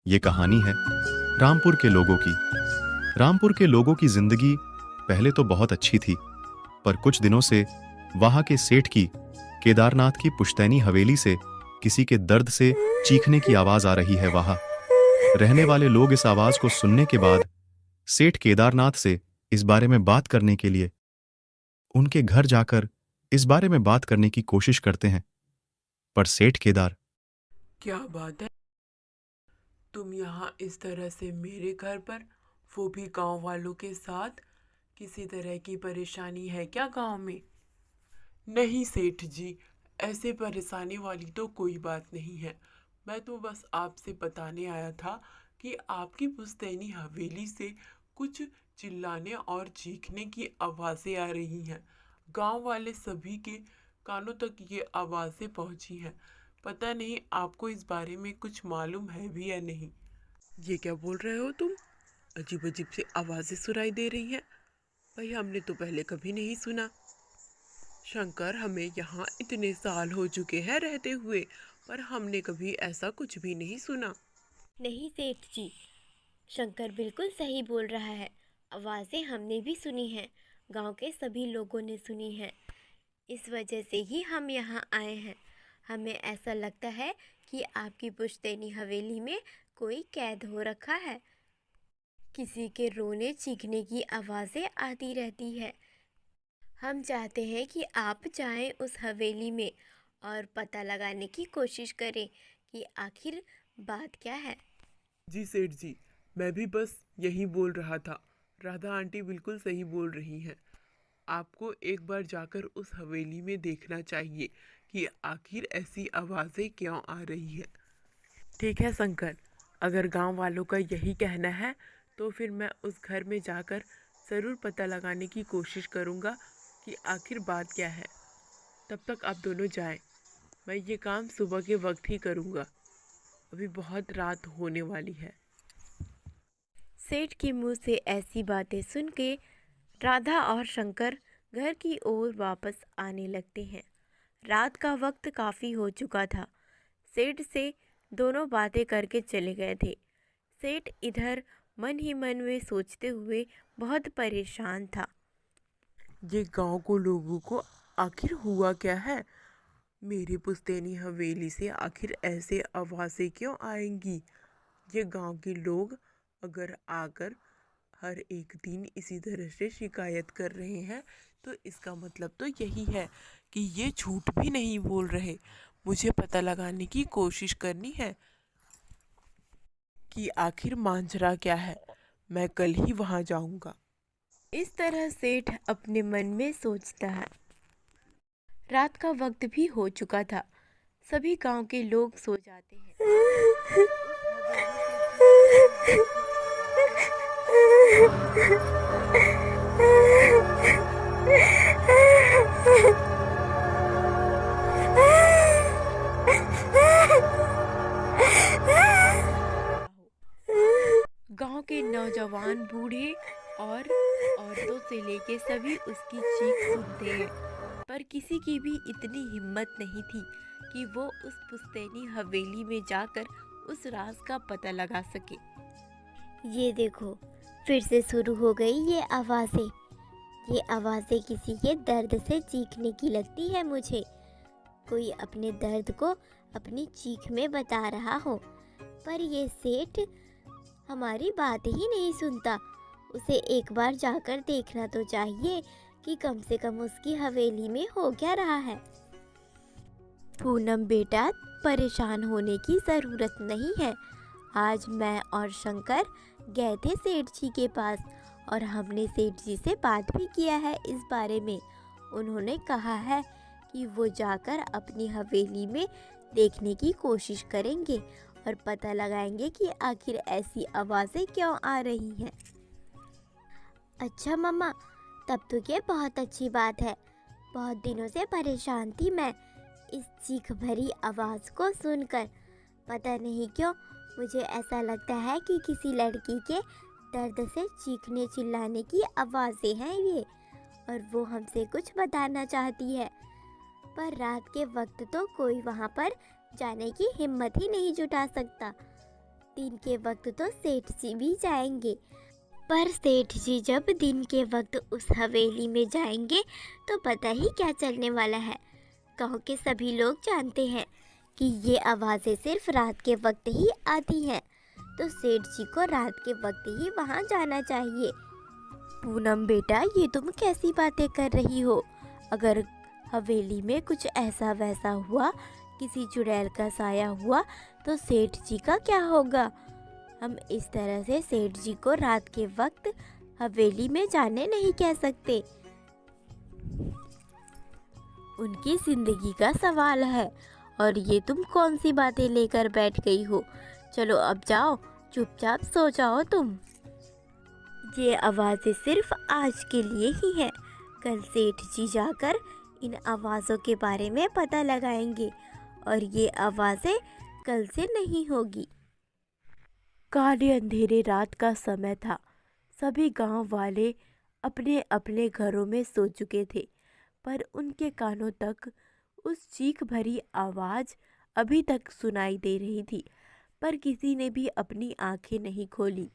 ये कहानी है रामपुर के लोगों की। रामपुर के लोगों की जिंदगी पहले तो बहुत अच्छी थी, पर कुछ दिनों से वहां के सेठ की केदारनाथ की पुश्तैनी हवेली से किसी के दर्द से चीखने की आवाज आ रही है। वहां रहने वाले लोग इस आवाज को सुनने के बाद सेठ केदारनाथ से इस बारे में बात करने के लिए उनके घर जाकर इस बारे में बात करने की कोशिश करते हैं। पर सेठ केदार क्या बात है? तुम यहाँ इस तरह से मेरे घर पर, वो भी गांव वालों के साथ? किसी तरह की परेशानी है क्या गांव में? नहीं सेठ जी, ऐसे परेशानी वाली तो कोई बात नहीं है। मैं तो बस आपसे बताने आया था कि आपकी पुश्तैनी हवेली से कुछ चिल्लाने और चीखने की आवाज़ें आ रही हैं। गांव वाले सभी के कानों तक ये आवाज़ें पहुंची हैं। पता नहीं आपको इस बारे में कुछ मालूम है भी या नहीं। ये क्या बोल रहे हो तुम? अजीब अजीब सी आवाज़ें सुनाई दे रही हैं। भाई हमने तो पहले कभी नहीं सुना। शंकर, हमें यहाँ इतने साल हो चुके हैं रहते हुए, पर हमने कभी ऐसा कुछ भी नहीं सुना। नहीं सेठ जी, शंकर बिल्कुल सही बोल रहा है। आवाज़ें हमने भी सुनी हैं, गांव के सभी लोगों ने सुनी हैं। इस वजह से ही हम यहाँ आए हैं। हमें ऐसा लगता है कि आपकी पुश्तैनी हवेली में कोई कैद हो रखा है। किसी के रोने चीखने की आवाज़ें आती रहती है। हम चाहते हैं कि आप जाएं उस हवेली में और पता लगाने की कोशिश करें कि आखिर बात क्या है। जी सेठ जी, मैं भी बस यही बोल रहा था। राधा आंटी बिल्कुल सही बोल रही हैं। आपको एक बार जाकर उस हवेली में देखना चाहिए कि आखिर ऐसी आवाज़ें क्यों आ रही हैं। ठीक है शंकर, अगर गांव वालों का यही कहना है तो फिर मैं उस घर में जाकर ज़रूर पता लगाने की कोशिश करूँगा कि आखिर बात क्या है। तब तक आप दोनों जाएं। मैं ये काम सुबह के वक्त ही करूँगा। अभी बहुत रात होने वाली है। सेठ के मुंह से ऐसी बातें सुन के राधा और शंकर घर की ओर वापस आने लगते हैं। रात का वक्त काफ़ी हो चुका था। सेठ से दोनों बातें करके चले गए थे। सेठ इधर मन ही मन में सोचते हुए बहुत परेशान था। ये गांव को लोगों को आखिर हुआ क्या है? मेरी पुश्तैनी हवेली से आखिर ऐसे आवाज़ें क्यों आएंगी? ये गांव के लोग अगर आकर हर एक दिन इसी तरह से शिकायत कर रहे हैं तो इसका मतलब तो यही है कि ये झूठ भी नहीं बोल रहे। मुझे पता लगाने की कोशिश करनी है कि आखिर मांजरा क्या है। मैं कल ही वहां जाऊंगा। इस तरह सेठ अपने मन में सोचता है। रात का वक्त भी हो चुका था। सभी गांव के लोग सो जाते हैं। और उस हवेली से चीखने चिल्लाने की आवाज़ें गांव के नौजवान, बूढ़े और औरतों से लेके सभी उसकी चीख सुनते हैं, पर किसी की भी इतनी हिम्मत नहीं थी कि वो उस पुश्तैनी हवेली में जाकर उस राज का पता लगा सके। ये देखो, फिर से शुरू हो गई ये आवाज़ें। ये आवाज़ें किसी के दर्द से चीखने की लगती है मुझे। कोई अपने दर्द को अपनी चीख में बता रहा हो, पर ये सेठ हमारी बात ही नहीं सुनता। उसे एक बार जाकर देखना तो चाहिए कि कम से कम उसकी हवेली में हो क्या रहा है। पूनम बेटा, परेशान होने की ज़रूरत नहीं है। आज मैं और शंकर गए थे सेठ जी के पास और हमने सेठ जी से बात भी किया है इस बारे में। उन्होंने कहा है कि वो जाकर अपनी हवेली में देखने की कोशिश करेंगे और पता लगाएंगे कि आखिर ऐसी आवाज़ें क्यों आ रही हैं। अच्छा मम्मा, तब तो ये बहुत अच्छी बात है। बहुत दिनों से परेशान थी मैं इस चीख भरी आवाज़ को सुनकर। पता नहीं क्यों मुझे ऐसा लगता है कि किसी लड़की के दर्द से चीखने चिल्लाने की आवाज़ें हैं ये, और वो हमसे कुछ बताना चाहती है। पर रात के वक्त तो कोई वहाँ पर जाने की हिम्मत ही नहीं जुटा सकता। दिन के वक्त तो सेठ जी भी जाएंगे, पर सेठ जी जब दिन के वक्त उस हवेली में जाएंगे तो पता ही क्या चलने वाला है। गांव के सभी लोग जानते हैं कि ये आवाज़ें सिर्फ रात के वक्त ही आती हैं, तो सेठ जी को रात के वक्त ही वहाँ जाना चाहिए। पूनम बेटा, ये तुम कैसी बातें कर रही हो? अगर हवेली में कुछ ऐसा वैसा हुआ, किसी चुड़ैल का साया हुआ, तो सेठ जी का क्या होगा? हम इस तरह से सेठ जी को रात के वक्त हवेली में जाने नहीं कह सकते। उनकी जिंदगी का सवाल है, और ये तुम कौन सी बातें लेकर बैठ गई हो? चलो अब जाओ, चुपचाप सो जाओ तुम। ये आवाज़ें सिर्फ आज के लिए ही हैं। कल सेठ जी जाकर इन आवाज़ों के बारे में पता लगाएंगे, और ये आवाज़ें कल से नहीं होगी। काले अंधेरे रात का समय था। सभी गांव वाले अपने अपने घरों में सो चुके थे, पर उनके कानों तक उस चीख भरी आवाज़ अभी तक सुनाई दे रही थी, पर किसी ने भी अपनी आंखें नहीं खोली।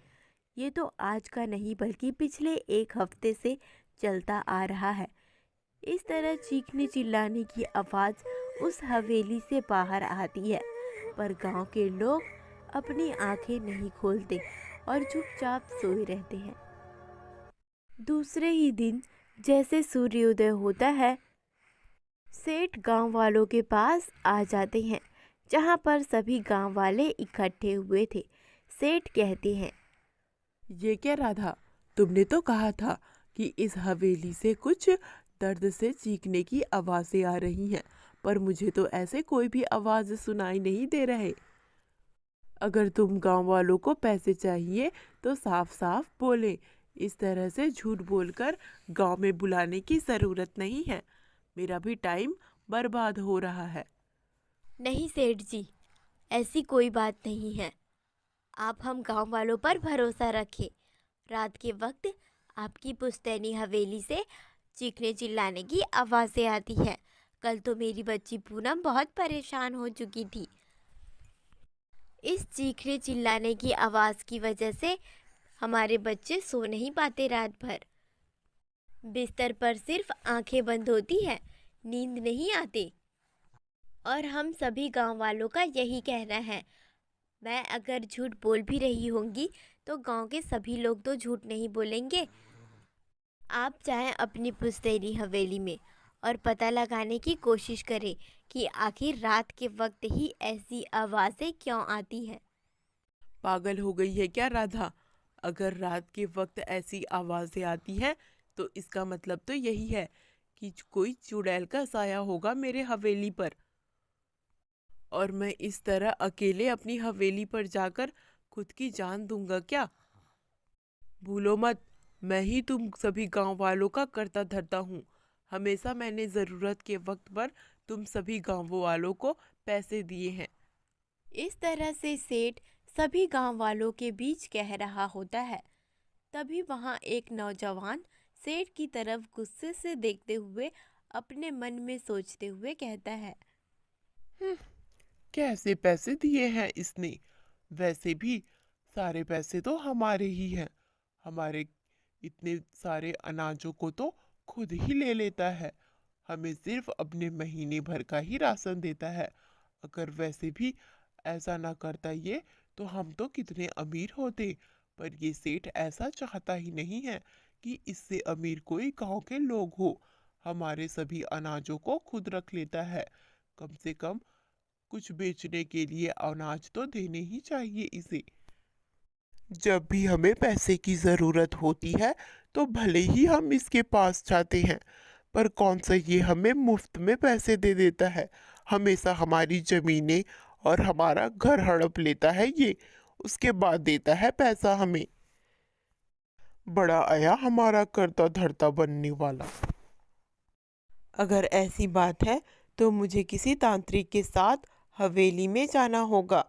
ये तो आज का नहीं बल्कि पिछले 1 हफ्ते से चलता आ रहा है। इस तरह चीखने चिल्लाने की आवाज़ उस हवेली से बाहर आती है, पर गांव के लोग अपनी आंखें नहीं खोलते और चुपचाप सोए रहते हैं। दूसरे ही दिन जैसे सूर्योदय होता है, सेठ गांव वालों के पास आ जाते हैं, जहां पर सभी गांव वाले इकट्ठे हुए थे। सेठ कहते हैं, ये क्या राधा, तुमने तो कहा था कि इस हवेली से कुछ दर्द से चीखने की आवाज़ें आ रही हैं, पर मुझे तो ऐसे कोई भी आवाज़ सुनाई नहीं दे रहे। अगर तुम गांव वालों को पैसे चाहिए तो साफ साफ बोले। इस तरह से झूठ बोलकर गांव में बुलाने की ज़रूरत नहीं है। मेरा भी टाइम बर्बाद हो रहा है। नहीं सेठ जी, ऐसी कोई बात नहीं है। आप हम गांव वालों पर भरोसा रखें। रात के वक्त आपकी पुश्तैनी हवेली से चीखने चिल्लाने की आवाज़ें आती हैं। कल तो मेरी बच्ची पूनम बहुत परेशान हो चुकी थी। इस चीखने चिल्लाने की आवाज़ की वजह से हमारे बच्चे सो नहीं पाते रात भर। बिस्तर पर सिर्फ आंखें बंद होती हैं, नींद नहीं आती। और हम सभी गांव वालों का यही कहना है। मैं अगर झूठ बोल भी रही होंगी तो गांव के सभी लोग तो झूठ नहीं बोलेंगे। आप चाहें अपनी पुश्तैनी हवेली में और पता लगाने की कोशिश करें कि आखिर रात के वक्त ही ऐसी आवाज़ें क्यों आती हैं। पागल हो गई है क्या राधा? अगर रात के वक्त ऐसी आवाज़ें आती हैं तो इसका मतलब तो यही है कि कोई चुड़ैल का साया होगा मेरे हवेली पर, और मैं इस तरह अकेले अपनी हवेली पर जाकर खुद की जान दूंगा क्या? भूलो मत, मैं ही तुम सभी गांव वालों का करता धरता हूँ। हमेशा मैंने ज़रूरत के वक्त पर तुम सभी गांव वालों को पैसे दिए हैं। इस तरह से सेठ सभी गांव वालों के बीच कह रहा होता है। तभी वहां एक नौजवान सेठ की तरफ गुस्से से देखते हुए अपने मन में सोचते हुए कहता है, कैसे पैसे दिए हैं इसने? वैसे भी सारे पैसे तो हमारे ही हैं। हमारे इतने सारे अनाजों को तो खुद ही ले लेता है। हमें सिर्फ अपने महीने भर का ही राशन देता है। अगर वैसे भी ऐसा ना करता ये, तो हम तो कितने अमीर होते। पर ये सेठ ऐसा चाहता ही नहीं है कि इससे अमीर कोई गांव के लोग हो। हमारे सभी अनाजों को खुद रख लेता है। कम से कम कुछ बेचने के लिए अनाज तो देने ही चाहिए इसे। जब भी हमें पैसे की ज़रूरत होती है तो भले ही हम इसके पास जाते हैं, पर कौन सा ये हमें मुफ्त में पैसे दे देता है। हमेशा हमारी ज़मीनें और हमारा घर हड़प लेता है ये, उसके बाद देता है पैसा हमें। बड़ा आया हमारा करता धरता बनने वाला। अगर ऐसी बात है तो मुझे किसी तांत्रिक के साथ हवेली में जाना होगा।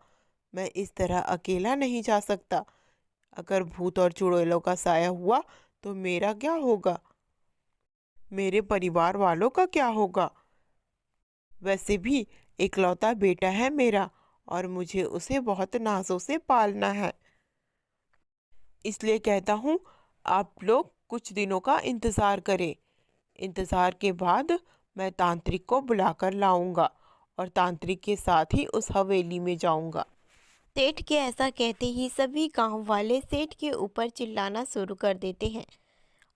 मैं इस तरह अकेला नहीं जा सकता। अगर भूत और चुड़ैलों का साया हुआ तो मेरा क्या होगा? मेरे परिवार वालों का क्या होगा? वैसे भी इकलौता बेटा है मेरा, और मुझे उसे बहुत नाजों से पालना है। इसलिए कहता हूँ, आप लोग कुछ दिनों का इंतज़ार करें। इंतज़ार के बाद मैं तांत्रिक को बुलाकर लाऊंगा और तांत्रिक के साथ ही उस हवेली में जाऊंगा। सेठ के ऐसा कहते ही सभी गांव वाले सेठ के ऊपर चिल्लाना शुरू कर देते हैं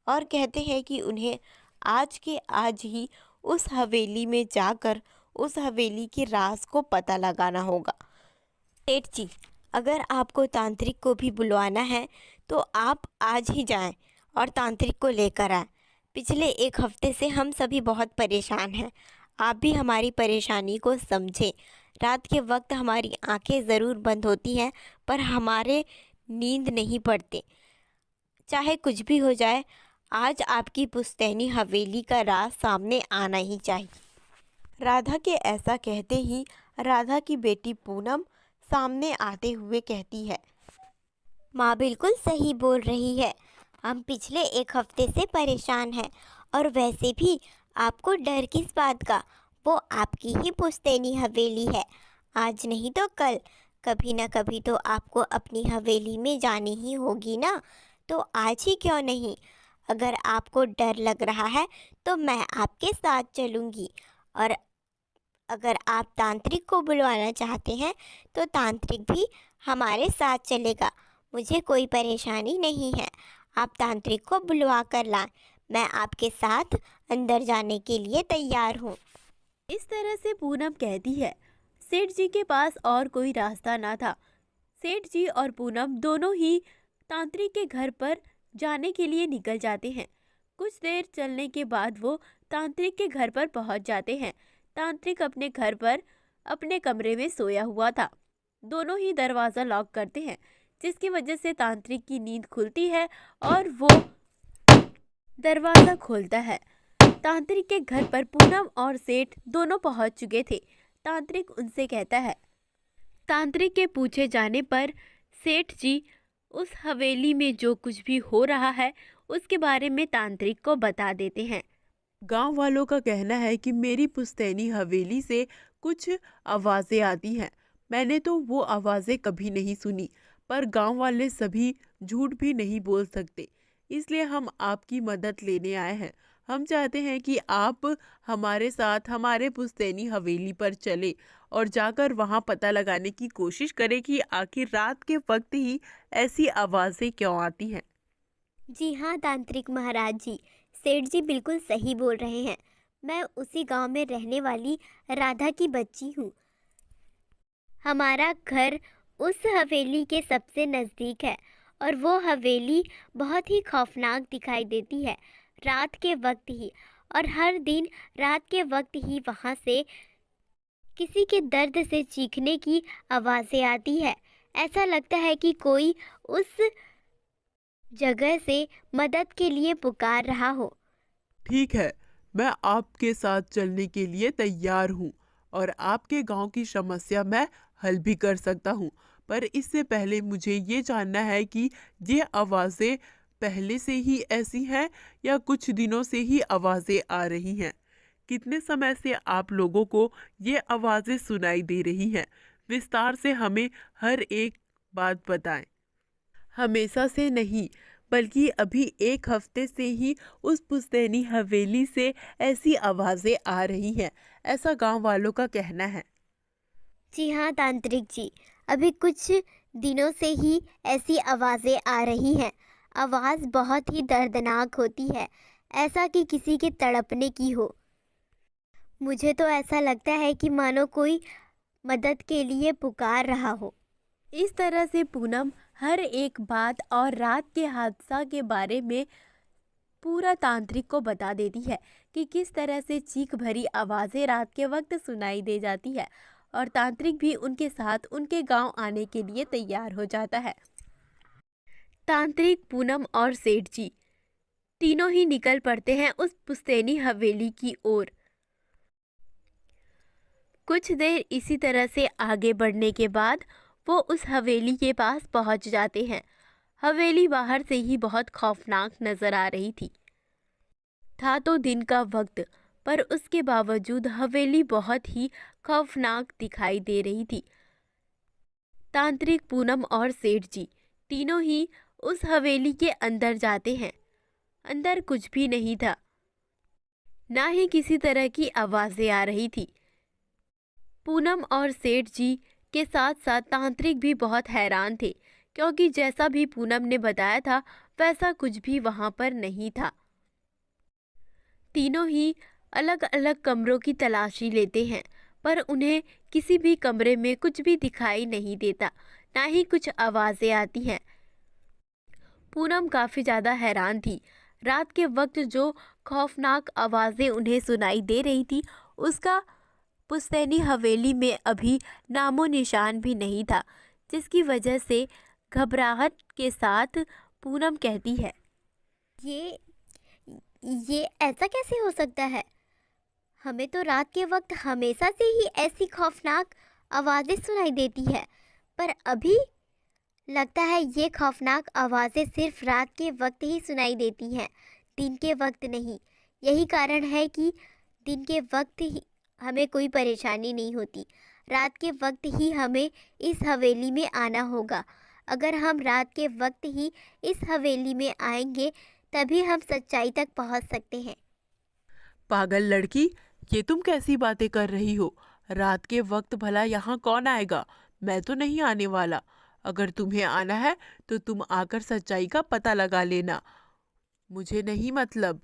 और कहते हैं कि उन्हें आज के आज ही उस हवेली में जाकर उस हवेली के राज को पता लगाना होगा। सेठ जी, अगर आपको तांत्रिक को भी बुलवाना है तो आप आज ही जाएं और तांत्रिक को लेकर आएं। पिछले एक हफ्ते से हम सभी बहुत परेशान हैं। आप भी हमारी परेशानी को समझें। रात के वक्त हमारी आंखें ज़रूर बंद होती हैं पर हमारे नींद नहीं पड़ते। चाहे कुछ भी हो जाए, आज आपकी पुश्तैनी हवेली का राज सामने आना ही चाहिए। राधा के ऐसा कहते ही राधा की बेटी पूनम सामने आते हुए कहती है, माँ बिल्कुल सही बोल रही है। हम पिछले एक हफ्ते से परेशान हैं और वैसे भी आपको डर किस बात का, वो आपकी ही पुश्तैनी हवेली है। आज नहीं तो कल कभी ना कभी तो आपको अपनी हवेली में जानी ही होगी ना, तो आज ही क्यों नहीं। अगर आपको डर लग रहा है तो मैं आपके साथ चलूँगी और अगर आप तांत्रिक को बुलवाना चाहते हैं तो तांत्रिक भी हमारे साथ चलेगा। मुझे कोई परेशानी नहीं है, आप तांत्रिक को बुलवा कर लाएं। मैं आपके साथ अंदर जाने के लिए तैयार हूँ। इस तरह से पूनम कहती है। सेठ जी के पास और कोई रास्ता ना था। सेठ जी और पूनम दोनों ही तांत्रिक के घर पर जाने के लिए निकल जाते हैं। कुछ देर चलने के बाद वो तांत्रिक के घर पर पहुंच जाते हैं। तांत्रिक अपने घर पर अपने कमरे में सोया हुआ था। दोनों ही दरवाज़ा लॉक करते हैं, जिसकी वजह से तांत्रिक की नींद खुलती है और वो दरवाज़ा खोलता है। तांत्रिक के घर पर पूनम और सेठ दोनों पहुंच चुके थे। तांत्रिक उनसे कहता है। तांत्रिक के पूछे जाने पर सेठ जी उस हवेली में जो कुछ भी हो रहा है उसके बारे में तांत्रिक को बता देते हैं। गांव वालों का कहना है कि मेरी पुश्तैनी हवेली से कुछ आवाज़ें आती हैं। मैंने तो वो आवाज़ें कभी नहीं सुनी, पर गांव वाले सभी झूठ भी नहीं बोल सकते। इसलिए हम आपकी मदद लेने आए हैं। हम चाहते हैं कि आप हमारे साथ हमारे पुश्तैनी हवेली पर चले और जाकर वहां पता लगाने की कोशिश करें कि आखिर रात के वक्त ही ऐसी आवाज़ें क्यों आती हैं। जी हाँ तांत्रिक महाराज जी, सेठ जी बिल्कुल सही बोल रहे हैं। मैं उसी गांव में रहने वाली राधा की बच्ची हूँ। हमारा घर उस हवेली के सबसे नज़दीक है और वो हवेली बहुत ही खौफनाक दिखाई देती है रात के वक्त ही। और हर दिन रात के वक्त ही वहाँ से किसी के दर्द से चीखने की आवाज़ें आती है। ऐसा लगता है कि कोई उस जगह से मदद के लिए पुकार रहा हो। ठीक है, मैं आपके साथ चलने के लिए तैयार हूँ और आपके गांव की समस्या मैं हल भी कर सकता हूँ। पर इससे पहले मुझे ये जानना है कि ये आवाज़ें पहले से ही ऐसी हैं या कुछ दिनों से ही आवाज़ें आ रही हैं। कितने समय से आप लोगों को ये आवाज़ें सुनाई दे रही हैं? विस्तार से हमें हर एक बात बताएं। हमेशा से नहीं, बल्कि अभी एक हफ्ते से ही उस पुश्तैनी हवेली से ऐसी आवाज़ें आ रही हैं, ऐसा गांव वालों का कहना है। जी हाँ तांत्रिक जी, अभी कुछ दिनों से ही ऐसी आवाज़ें आ रही हैं। आवाज़ बहुत ही दर्दनाक होती है, ऐसा कि किसी के तड़पने की हो। मुझे तो ऐसा लगता है कि मानो कोई मदद के लिए पुकार रहा हो। इस तरह से पूनम हर एक बात और रात के हादसा के बारे में पूरा तांत्रिक को बता देती है कि किस तरह से चीख भरी आवाज़ें रात के वक्त सुनाई दे जाती है। और तांत्रिक भी उनके साथ उनके गांव आने के लिए तैयार हो जाता है। तांत्रिक, पूनम और सेठ जी तीनों ही निकल पड़ते हैं उस पुश्तैनी हवेली की ओर। कुछ देर इसी तरह से आगे बढ़ने के बाद वो उस हवेली के पास पहुंच जाते हैं। हवेली बाहर से ही बहुत खौफनाक नजर आ रही थी। था तो दिन का वक्त, पर उसके बावजूद हवेली बहुत ही खौफनाक दिखाई दे रही थी। तांत्रिक, पूनम और सेठ जी तीनों ही उस हवेली के अंदर जाते हैं। अंदर कुछ भी नहीं था, ना ही किसी तरह की आवाज़ें आ रही थी। पूनम और सेठ जी के साथ साथ तांत्रिक भी बहुत हैरान थे, क्योंकि जैसा भी पूनम ने बताया था वैसा कुछ भी वहाँ पर नहीं था। तीनों ही अलग अलग कमरों की तलाशी लेते हैं, पर उन्हें किसी भी कमरे में कुछ भी दिखाई नहीं देता, ना ही कुछ आवाज़ें आती हैं। पूनम काफ़ी ज़्यादा हैरान थी। रात के वक्त जो खौफनाक आवाज़ें उन्हें सुनाई दे रही थी, उसका पुश्तैनी हवेली में अभी नामो निशान भी नहीं था, जिसकी वजह से घबराहट के साथ पूनम कहती है, ये ये ऐसा कैसे हो सकता है? हमें तो रात के वक्त हमेशा से ही ऐसी खौफनाक आवाज़ें सुनाई देती है, पर अभी लगता है ये खौफनाक आवाज़ें सिर्फ रात के वक्त ही सुनाई देती हैं, दिन के वक्त नहीं। यही कारण है कि दिन के वक्त ही हमें कोई परेशानी नहीं होती, रात के वक्त ही हमें इस हवेली में आना होगा। अगर हम रात के वक्त ही इस हवेली में आएंगे तभी हम सच्चाई तक पहुंच सकते हैं। पागल लड़की, ये तुम कैसी बातें कर रही हो? रात के वक्त भला यहाँ कौन आएगा? मैं तो नहीं आने वाला। अगर तुम्हें आना है तो तुम आकर सच्चाई का पता लगा लेना, मुझे नहीं मतलब।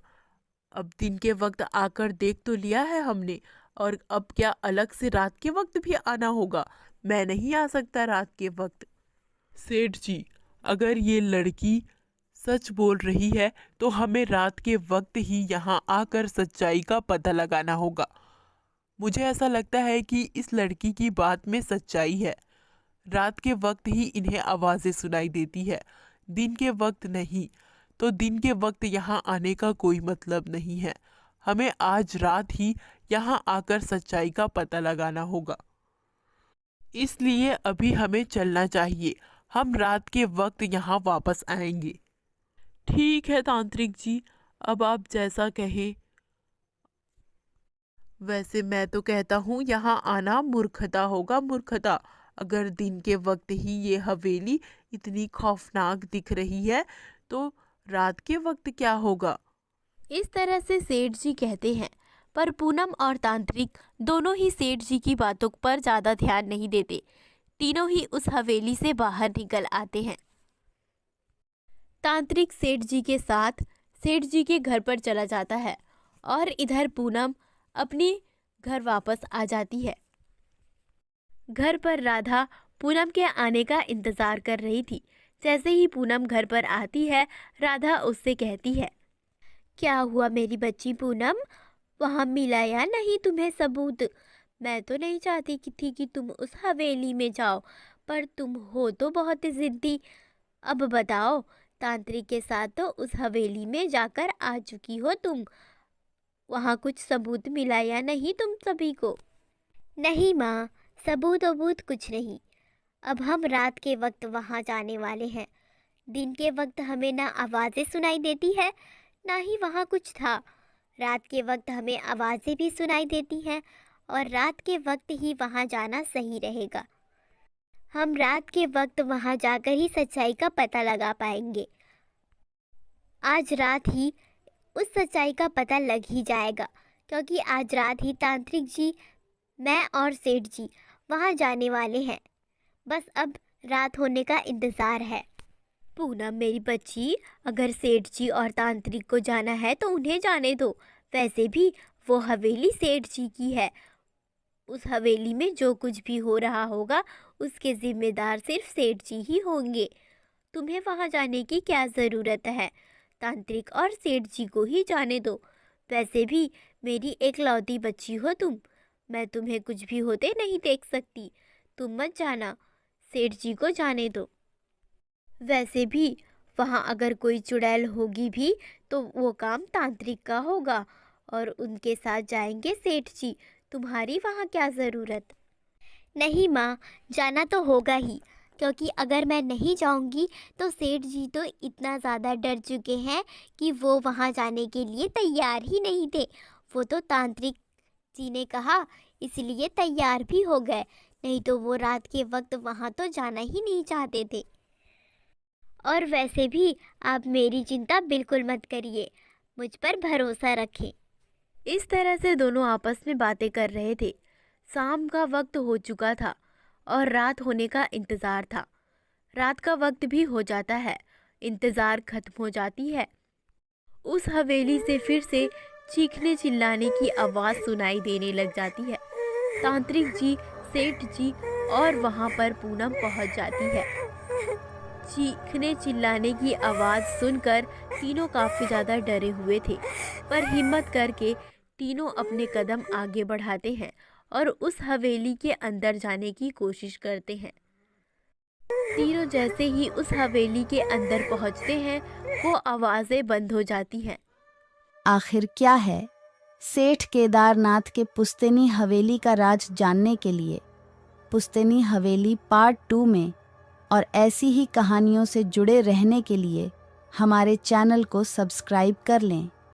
अब दिन के वक्त आकर देख तो लिया है हमने, और अब क्या अलग से रात के वक्त भी आना होगा? मैं नहीं आ सकता रात के वक्त। सेठ जी, अगर ये लड़की सच बोल रही है तो हमें रात के वक्त ही यहाँ आकर सच्चाई का पता लगाना होगा। मुझे ऐसा लगता है कि इस लड़की की बात में सच्चाई है। रात के वक्त ही इन्हें आवाज़ें सुनाई देती है, दिन के वक्त नहीं। तो दिन के वक्त यहाँ आने का कोई मतलब नहीं है। हमें आज रात ही यहाँ आकर सच्चाई का पता लगाना होगा। इसलिए अभी हमें चलना चाहिए। हम रात के वक्त यहाँ वापस आएंगे। ठीक है तांत्रिक जी, अब आप जैसा कहें। वैसे मैं तो कहता हूँ यहाँ आना मूर्खता होगा, मूर्खता। अगर दिन के वक्त ही ये हवेली इतनी खौफनाक दिख रही है तो रात के वक्त क्या होगा? इस तरह से सेठ जी कहते हैं, पर पूनम और तांत्रिक दोनों ही सेठ जी की बातों पर ज़्यादा ध्यान नहीं देते। तीनों ही उस हवेली से बाहर निकल आते हैं। तांत्रिक सेठ जी के साथ सेठ जी के घर पर चला जाता है, और इधर पूनम अपनी घर वापस आ जाती है। घर पर राधा पूनम के आने का इंतज़ार कर रही थी। जैसे ही पूनम घर पर आती है, राधा उससे कहती है, क्या हुआ मेरी बच्ची पूनम? वहाँ मिला या नहीं तुम्हें सबूत? मैं तो नहीं चाहती थी कि तुम उस हवेली में जाओ, पर तुम हो तो बहुत ज़िद्दी। अब बताओ, तांत्रिक के साथ तो उस हवेली में जाकर आ चुकी हो तुम, वहाँ कुछ सबूत मिला या नहीं तुम सभी को? नहीं माँ, सबूत वबूत कुछ नहीं। अब हम रात के वक्त वहाँ जाने वाले हैं। दिन के वक्त हमें ना आवाज़ें सुनाई देती है, ना ही वहाँ कुछ था। रात के वक्त हमें आवाज़ें भी सुनाई देती हैं, और रात के वक्त ही वहाँ जाना सही रहेगा। हम रात के वक्त वहाँ जाकर ही सच्चाई का पता लगा पाएंगे। आज रात ही उस सच्चाई का पता लग ही जाएगा, क्योंकि आज रात ही तांत्रिक जी, मैं और सेठ जी वहाँ जाने वाले हैं। बस अब रात होने का इंतज़ार है। पूनम मेरी बच्ची, अगर सेठ जी और तांत्रिक को जाना है तो उन्हें जाने दो। वैसे भी वो हवेली सेठ जी की है। उस हवेली में जो कुछ भी हो रहा होगा उसके ज़िम्मेदार सिर्फ सेठ जी ही होंगे। तुम्हें वहाँ जाने की क्या ज़रूरत है? तांत्रिक और सेठ जी को ही जाने दो। वैसे भी मेरी एकलौती बच्ची हो तुम, मैं तुम्हें कुछ भी होते नहीं देख सकती। तुम मत जाना, सेठ जी को जाने दो। वैसे भी वहाँ अगर कोई चुड़ैल होगी भी तो वो काम तांत्रिक का होगा, और उनके साथ जाएंगे सेठ जी। तुम्हारी वहाँ क्या ज़रूरत? नहीं माँ, जाना तो होगा ही, क्योंकि अगर मैं नहीं जाऊंगी तो सेठ जी तो इतना ज़्यादा डर चुके हैं कि वो वहाँ जाने के लिए तैयार ही नहीं थे। वो तो तांत्रिक जी ने कहा इसलिए तैयार भी हो गए, नहीं तो वो रात के वक्त वहाँ तो जाना ही नहीं चाहते थे। और वैसे भी आप मेरी चिंता बिल्कुल मत करिए, मुझ पर भरोसा रखें। इस तरह से दोनों आपस में बातें कर रहे थे। शाम का वक्त हो चुका था और रात होने का इंतज़ार था। रात का वक्त भी हो जाता है, इंतज़ार खत्म हो जाती है। उस हवेली से फिर से चीखने चिल्लाने की आवाज़ सुनाई देने लग जाती है। तांत्रिक जी, सेठ जी और वहाँ पर पूनम पहुँच जाती है। चीखने चिल्लाने की आवाज़ सुनकर तीनों काफ़ी ज़्यादा डरे हुए थे, पर हिम्मत करके तीनों अपने कदम आगे बढ़ाते हैं और उस हवेली के अंदर जाने की कोशिश करते हैं। तीनों जैसे ही उस हवेली के अंदर पहुंचते हैं, वो आवाज़ें बंद हो जाती हैं। आखिर क्या है सेठ केदारनाथ के पुश्तैनी हवेली का राज जानने के लिए पुश्तैनी हवेली पार्ट 2 में और ऐसी ही कहानियों से जुड़े रहने के लिए हमारे चैनल को सब्सक्राइब कर लें।